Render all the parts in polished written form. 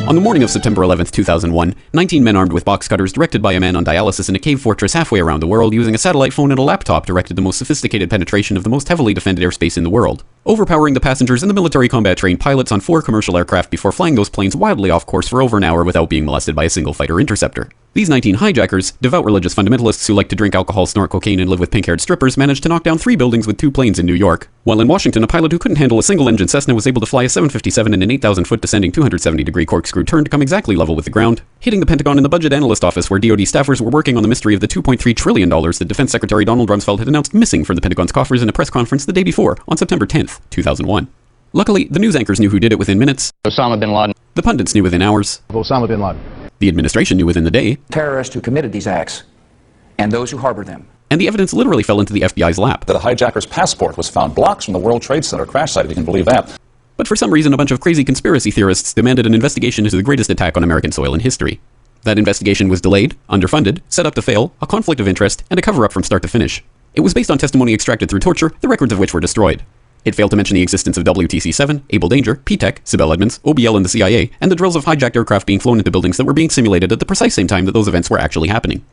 On the morning of September 11, 2001, 19 men armed with box cutters directed by a man on dialysis in a cave fortress halfway around the world using a satellite phone and a laptop directed the most sophisticated penetration of the most heavily defended airspace in the world, overpowering the passengers and the military combat-trained pilots on 4 commercial aircraft before flying those planes wildly off course for over an hour without being molested by a single fighter interceptor. These 19 hijackers, devout religious fundamentalists who like to drink alcohol, snort cocaine, and live with pink-haired strippers, managed to knock down 3 buildings with 2 planes in New York. While in Washington, a pilot who couldn't handle a single-engine Cessna was able to fly a 757 in an 8,000-foot descending 270-degree corkscrew turn to come exactly level with the ground, hitting the Pentagon in the budget analyst office where DoD staffers were working on the mystery of the $2.3 trillion that Defense Secretary Donald Rumsfeld had announced missing from the Pentagon's coffers in a press conference the day before, on September 10th, 2001. Luckily, the news anchors knew who did it within minutes. Osama bin Laden. The pundits knew within hours. Osama bin Laden. The administration knew within the day. Terrorists who committed these acts and those who harbor them. And the evidence literally fell into the FBI's lap. The hijacker's passport was found blocks from the World Trade Center crash site, if you can believe that. But for some reason, a bunch of crazy conspiracy theorists demanded an investigation into the greatest attack on American soil in history. That investigation was delayed, underfunded, set up to fail, a conflict of interest, and a cover-up from start to finish. It was based on testimony extracted through torture, the records of which were destroyed. It failed to mention the existence of WTC-7, Able Danger, P-Tech, Sibel Edmonds, OBL and the CIA, and the drills of hijacked aircraft being flown into buildings that were being simulated at the precise same time that those events were actually happening.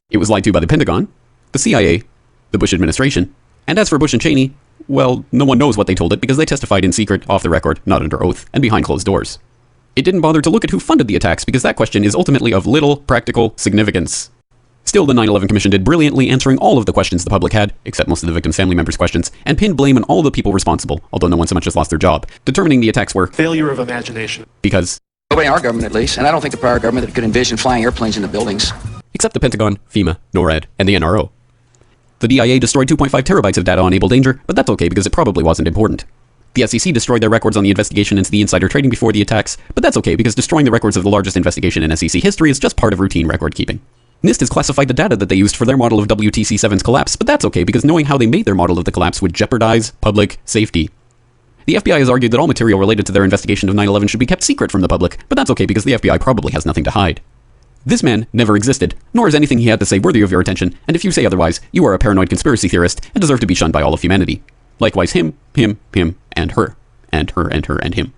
It was lied to by the Pentagon, the CIA, the Bush administration, and as for Bush and Cheney, well, no one knows what they told it because they testified in secret, off the record, not under oath, and behind closed doors. It didn't bother to look at who funded the attacks because that question is ultimately of little practical significance. Still, the 9/11 Commission did brilliantly answering all of the questions the public had, except most of the victims' family members' questions, and pinned blame on all the people responsible, although no one so much as lost their job, determining the attacks were failure of imagination. Because nobody in our government, at least, and I don't think the prior government that could envision flying airplanes into buildings. Except the Pentagon, FEMA, NORAD, and the NRO. The DIA destroyed 2.5 terabytes of data on Able Danger, but that's okay because it probably wasn't important. The SEC destroyed their records on the investigation into the insider trading before the attacks, but that's okay because destroying the records of the largest investigation in SEC history is just part of routine record keeping. NIST has classified the data that they used for their model of WTC-7's collapse, but that's okay because knowing how they made their model of the collapse would jeopardize public safety. The FBI has argued that all material related to their investigation of 9/11 should be kept secret from the public, but that's okay because the FBI probably has nothing to hide. This man never existed, nor is anything he had to say worthy of your attention, and if you say otherwise, you are a paranoid conspiracy theorist and deserve to be shunned by all of humanity. Likewise him, and her, and her, and her, and him.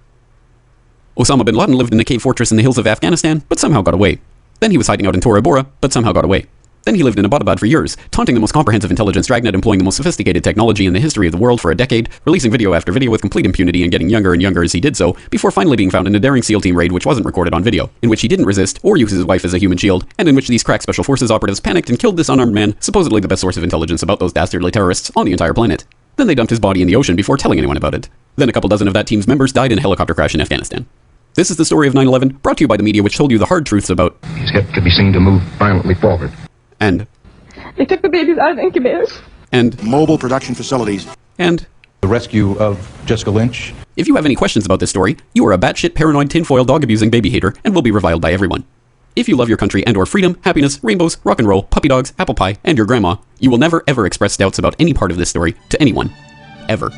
Osama bin Laden lived in a cave fortress in the hills of Afghanistan, but somehow got away. Then he was hiding out in Tora Bora, but somehow got away. Then he lived in Abbottabad for years, taunting the most comprehensive intelligence dragnet employing the most sophisticated technology in the history of the world for a decade, releasing video after video with complete impunity and getting younger and younger as he did so, before finally being found in a daring SEAL team raid which wasn't recorded on video, in which he didn't resist or use his wife as a human shield, and in which these crack special forces operatives panicked and killed this unarmed man, supposedly the best source of intelligence about those dastardly terrorists on the entire planet. Then they dumped his body in the ocean before telling anyone about it. Then a couple dozen of that team's members died in a helicopter crash in Afghanistan. This is the story of 9/11, brought to you by the media which told you the hard truths about His hip could be seen to move violently forward. And they took the babies out of incubators. And mobile production facilities. And the rescue of Jessica Lynch. If you have any questions about this story, you are a batshit paranoid tinfoil dog-abusing baby hater and will be reviled by everyone. If you love your country and/or freedom, happiness, rainbows, rock and roll, puppy dogs, apple pie, and your grandma, you will never ever express doubts about any part of this story to anyone. Ever.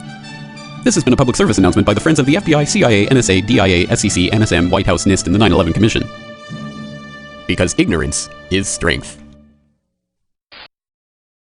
This has been a public service announcement by the Friends of the FBI, CIA, NSA, DIA, SEC, NSM, White House, NIST, and the 9/11 Commission. Because ignorance is strength.